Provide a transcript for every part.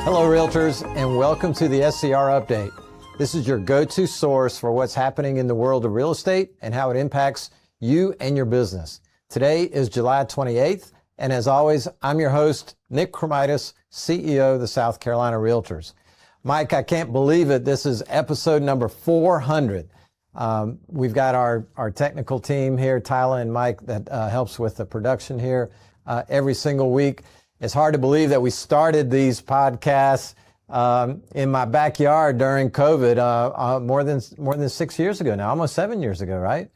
Hello, Realtors, and welcome to the SCR Update. This is your go-to source for what's happening in the world of real estate and how it impacts you and your business. Today is July 28th, and as always, I'm your host, Nick Kremydas, CEO of the South Carolina Realtors. Mike, I can't believe it. This is episode number 400. We've got our technical team here, Tyler and Mike, that helps with the production here every single week. It's hard to believe that we started these podcasts in my backyard during COVID more than 6 years ago now, almost 7 years ago, right?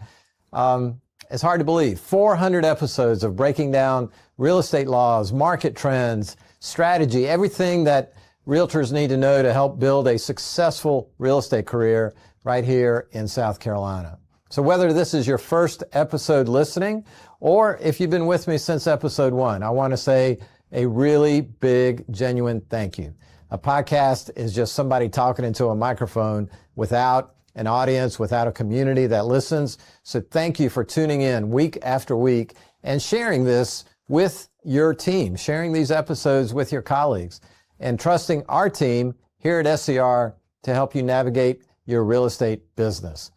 It's hard to believe. 400 episodes of breaking down real estate laws, market trends, strategy, everything that realtors need to know to help build a successful real estate career right here in South Carolina. So whether this is your first episode listening, or if you've been with me since episode 1, I want to say a really big, genuine thank you. A podcast is just somebody talking into a microphone without an audience, without a community that listens. So thank you for tuning in week after week and sharing this with your team, sharing these episodes with your colleagues, and trusting our team here at SCR to help you navigate your real estate business.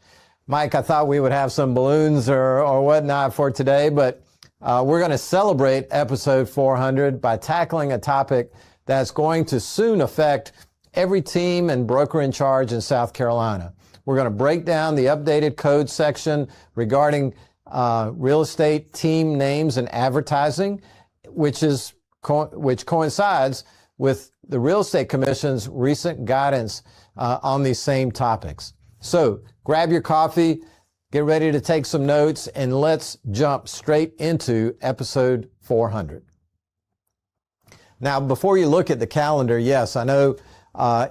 Mike, I thought we would have some balloons or whatnot for today, but we're going to celebrate episode 400 by tackling a topic that's going to soon affect every team and broker in charge in South Carolina. We're going to break down the updated code section regarding real estate team names and advertising, which coincides with the Real Estate Commission's recent guidance on these same topics. So grab your coffee, get ready to take some notes, and let's jump straight into episode 400. Now, before you look at the calendar, yes, I know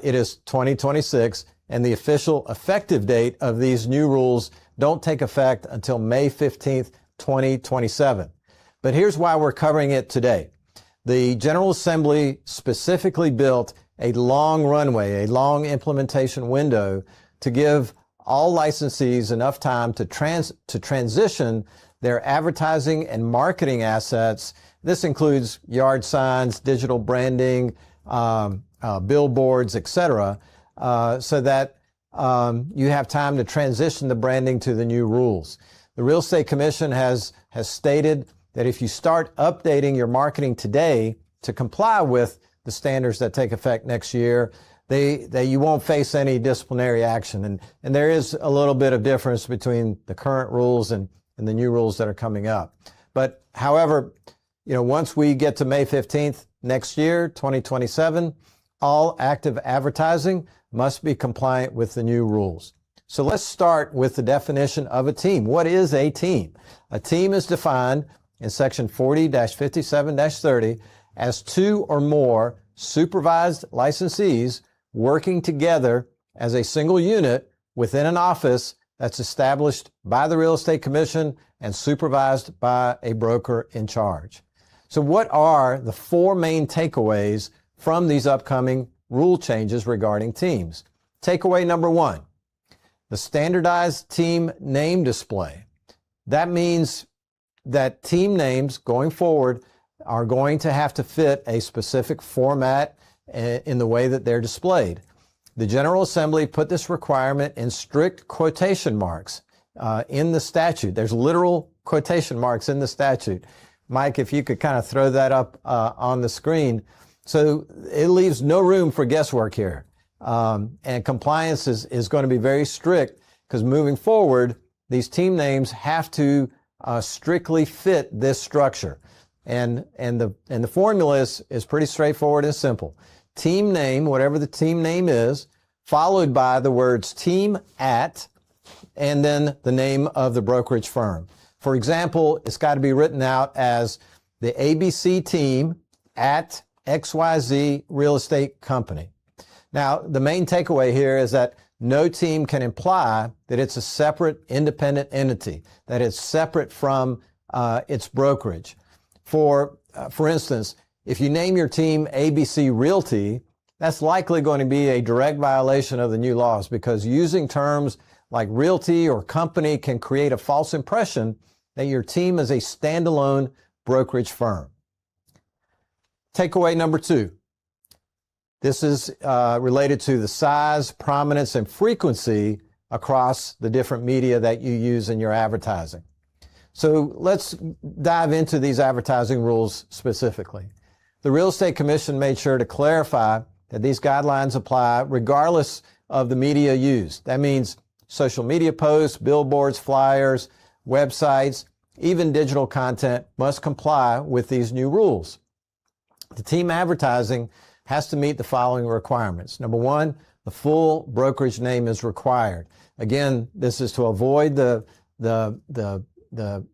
it is 2026, and the official effective date of these new rules don't take effect until May 15th, 2027. But here's why we're covering it today. The General Assembly specifically built a long runway, a long implementation window to give all licensees enough time to transition their advertising and marketing assets. This includes yard signs, digital branding, billboards, etc., so that you have time to transition the branding to the new rules. The Real Estate Commission has stated that if you start updating your marketing today to comply with the standards that take effect next year, that you won't face any disciplinary action. And there is a little bit of difference between the current rules and the new rules that are coming up. But however, once we get to May 15th next year, 2027, all active advertising must be compliant with the new rules. So let's start with the definition of a team. What is a team? A team is defined in section 40-57-30 as two or more supervised licensees working together as a single unit within an office that's established by the Real Estate Commission and supervised by a broker in charge. So what are the four main takeaways from these upcoming rule changes regarding teams? Takeaway number 1, the standardized team name display. That means that team names going forward are going to have to fit a specific format in the way that they're displayed. The General Assembly put this requirement in strict quotation marks in the statute. There's literal quotation marks in the statute. Mike, if you could kind of throw that up on the screen. So it leaves no room for guesswork here. And compliance is going to be very strict because moving forward, these team names have to strictly fit this structure. And the formula is pretty straightforward and simple. Team name, whatever the team name is, followed by the words team at, and then the name of the brokerage firm. For example, it's got to be written out as the ABC team at XYZ Real Estate Company. Now, the main takeaway here is that no team can imply that it's a separate independent entity, that it's separate from its brokerage. For instance, if you name your team ABC Realty, that's likely going to be a direct violation of the new laws because using terms like realty or company can create a false impression that your team is a standalone brokerage firm. Takeaway number 2. This is related to the size, prominence, and frequency across the different media that you use in your advertising. So let's dive into these advertising rules specifically. The Real Estate Commission made sure to clarify that these guidelines apply regardless of the media used. That means social media posts, billboards, flyers, websites, even digital content must comply with these new rules. The team advertising has to meet the following requirements. Number one, the full brokerage name is required. Again, this is to avoid the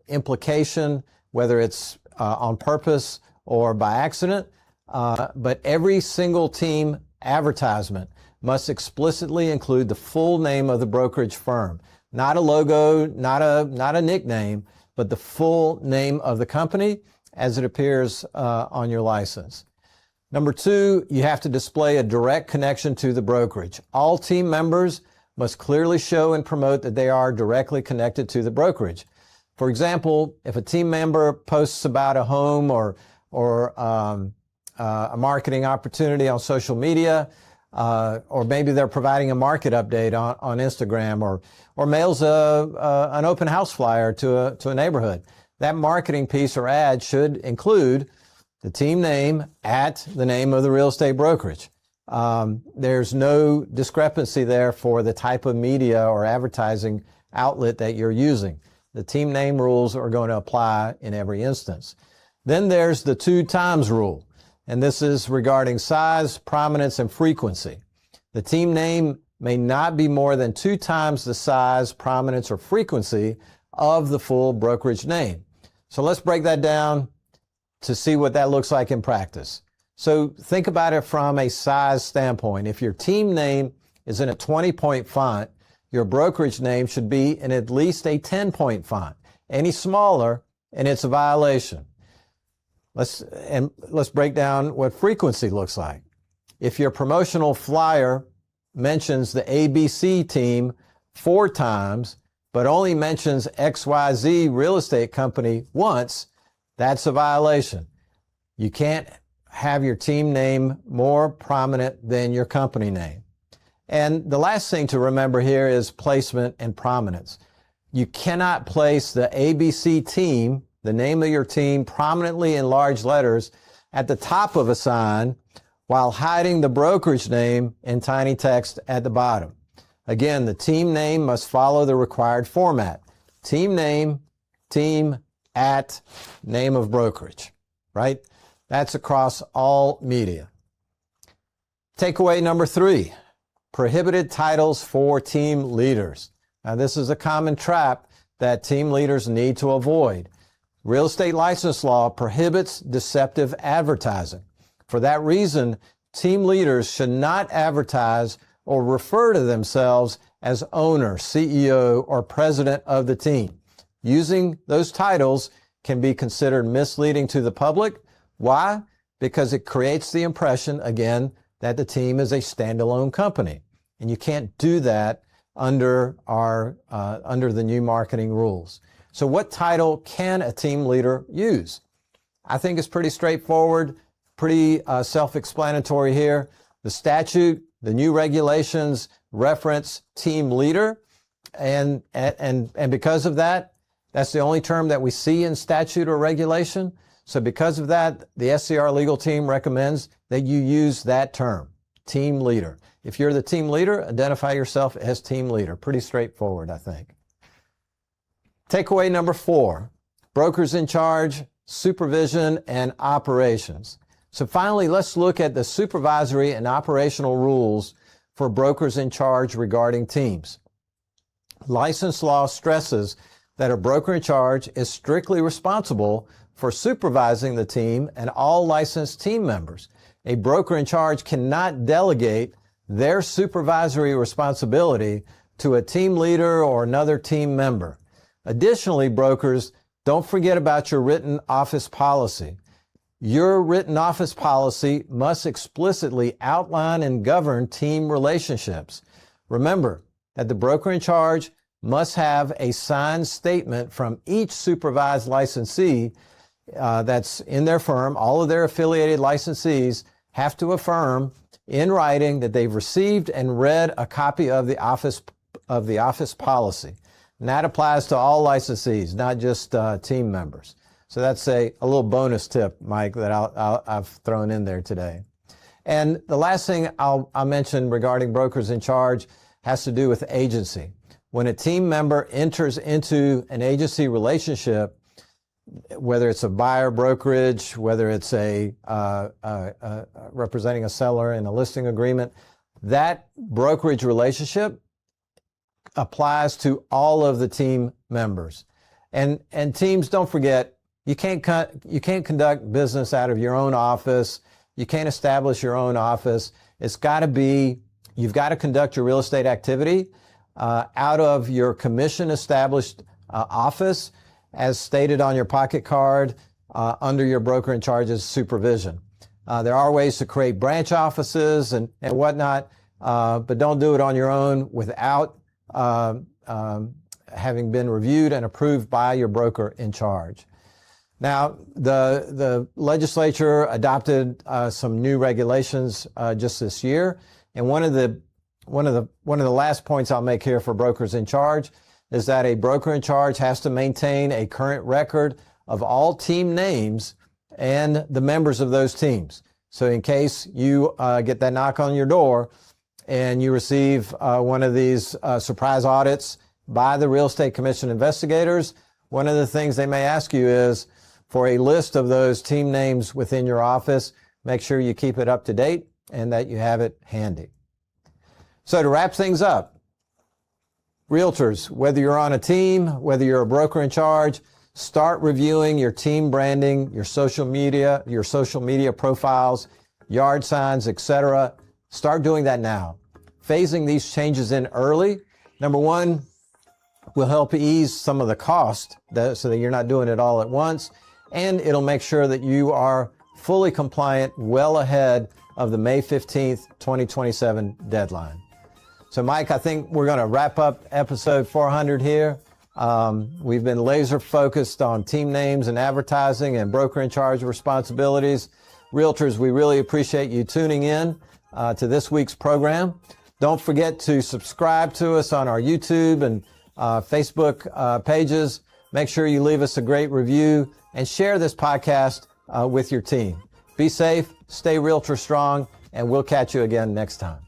implication, whether it's on purpose or by accident, but every single team advertisement must explicitly include the full name of the brokerage firm. Not a logo, not a nickname, but the full name of the company as it appears on your license. Number two, you have to display a direct connection to the brokerage. All team members must clearly show and promote that they are directly connected to the brokerage. For example, if a team member posts about a home or a marketing opportunity on social media, or maybe they're providing a market update on Instagram, or mails an open house flyer to a neighborhood, that marketing piece or ad should include the team name at the name of the real estate brokerage. There's no discrepancy there for the type of media or advertising outlet that you're using. The team name rules are going to apply in every instance. Then there's the 2 times rule, and this is regarding size, prominence, and frequency. The team name may not be more than 2 times the size, prominence, or frequency of the full brokerage name. So let's break that down to see what that looks like in practice. So think about it from a size standpoint. If your team name is in a 20-point font, your brokerage name should be in at least a 10-point font. Any smaller, and it's a violation. Let's break down what frequency looks like. If your promotional flyer mentions the ABC team 4 times, but only mentions XYZ real estate company once, that's a violation. You can't have your team name more prominent than your company name. And the last thing to remember here is placement and prominence. You cannot place the ABC team, the name of your team, prominently in large letters at the top of a sign while hiding the brokerage name in tiny text at the bottom. Again, the team name must follow the required format. Team name, team, at, name of brokerage, right? That's across all media. Takeaway number 3, prohibited titles for team leaders. Now, this is a common trap that team leaders need to avoid. Real estate license law prohibits deceptive advertising. For that reason, team leaders should not advertise or refer to themselves as owner, CEO, or president of the team. Using those titles can be considered misleading to the public. Why? Because it creates the impression, again, that the team is a standalone company. And you can't do that under the new marketing rules. So what title can a team leader use? I think it's pretty straightforward, pretty self-explanatory here. The statute, the new regulations reference team leader, and because of that, that's the only term that we see in statute or regulation. So because of that, the SCR legal team recommends that you use that term, team leader. If you're the team leader, identify yourself as team leader. Pretty straightforward, I think. Takeaway number 4, brokers in charge, supervision, and operations. So finally, let's look at the supervisory and operational rules for brokers in charge regarding teams. License law stresses that a broker in charge is strictly responsible for supervising the team and all licensed team members. A broker in charge cannot delegate their supervisory responsibility to a team leader or another team member. Additionally, brokers, don't forget about your written office policy. Your written office policy must explicitly outline and govern team relationships. Remember that the broker in charge must have a signed statement from each supervised licensee that's in their firm. All of their affiliated licensees have to affirm in writing that they've received and read a copy of the office policy. And that applies to all licensees, not just team members. So that's a little bonus tip, Mike, that I've thrown in there today. And the last thing I'll mention regarding brokers in charge has to do with agency. When a team member enters into an agency relationship, whether it's a buyer brokerage, whether it's representing a seller in a listing agreement, that brokerage relationship applies to all of the team members. And teams, don't forget, you can't conduct business out of your own office. You can't establish your own office. You've got to conduct your real estate activity out of your commission established office, as stated on your pocket card, under your broker in charge's supervision. There are ways to create branch offices and whatnot, but don't do it on your own without having been reviewed and approved by your broker in charge. Now, the legislature adopted some new regulations just this year, and one of the last points I'll make here for brokers in charge is that a broker in charge has to maintain a current record of all team names and the members of those teams. So in case you get that knock on your door and you receive one of these surprise audits by the Real Estate Commission investigators, one of the things they may ask you is for a list of those team names within your office. Make sure you keep it up to date and that you have it handy. So to wrap things up, realtors, whether you're on a team, whether you're a broker in charge, start reviewing your team branding, your social media profiles, yard signs, etc. Start doing that now. Phasing these changes in early, number one, will help ease some of the cost so that you're not doing it all at once, and it'll make sure that you are fully compliant well ahead of the May 15th, 2027 deadline. So Mike, I think we're going to wrap up episode 400 here. We've been laser focused on team names and advertising and broker in charge responsibilities. Realtors, we really appreciate you tuning in to this week's program. Don't forget to subscribe to us on our YouTube and Facebook pages. Make sure you leave us a great review and share this podcast with your team. Be safe, stay realtor strong, and we'll catch you again next time.